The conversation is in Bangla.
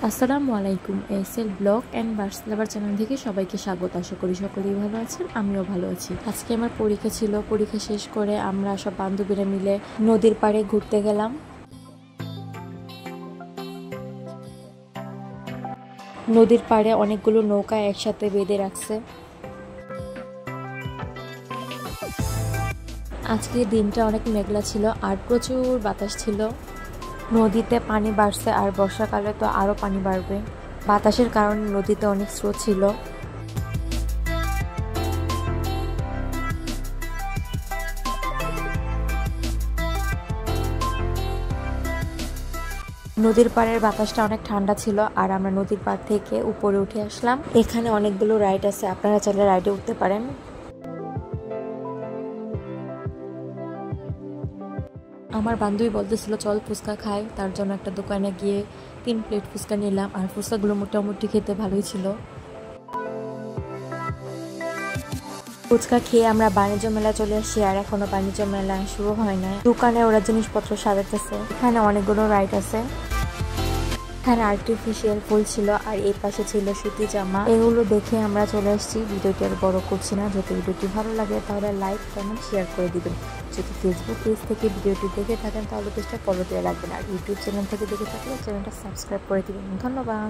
আসসালামু আলাইকুম। SL blog and birds lover channel থেকে সবাইকে স্বাগত। আশা করি সকলেই ভালো আছেন, আমিও ভালো আছি। আজকে আমার পরীক্ষা ছিল, পরীক্ষা শেষ করে আমরা সব বান্ধবীরা মিলে নদীর পাড়ে ঘুরতে গেলাম। নদীর পাড়ে অনেকগুলো নৌকা একসাথে বেঁধে রাখছে। আজকের দিনটা অনেক মেঘলা ছিল আর প্রচুর বাতাস ছিল। নদীতে পানি বাড়ছে আর বর্ষাকালে তো আরো পানি বাড়বে। বাতাসের কারণে নদীতে অনেক স্রোত ছিল। নদীর পাড়ের বাতাসটা অনেক ঠান্ডা ছিল আর আমরা নদীর পাড় থেকে উপরে উঠে আসলাম। এখানে অনেকগুলো রাইড আছে, আপনারা চাইলে রাইডে উঠতে পারেন। আমার বান্ধবী বলতেছিল চল ফুচকা খাই, তার জন্য একটা দোকানে গিয়ে 3 প্লেট ফুচকা নিলাম আর ফুচকাগুলো মোটামুটি খেতে ভালোই ছিল। ফুচকা খেয়ে আমরা বাণিজ্য মেলা চলে আসি আর এখনো বাণিজ্য মেলা শুরু হয় না। দোকানে ওরা জিনিসপত্র সাজাতেছে। এখানে অনেকগুলো রাইড আছে। এখানে আর্টিফিশিয়াল ফুল ছিল আর এই পাশে ছিল সুতি জামা। এগুলো দেখে আমরা চলে আসছি। ভিডিওটি আর বড় করছি না। যদি ভিডিওটি ভালো লাগে তাহলে লাইক, কমেন্ট, শেয়ার করে দিবেন। যদি ফেসবুক পেজ থেকে ভিডিওটি দেখে থাকেন তাহলে পেজটা ফলো দিয়ে রাখবেন আর ইউটিউব চ্যানেল থেকে দেখে থাকলে চ্যানেলটা সাবস্ক্রাইব করে দিবেন। ধন্যবাদ।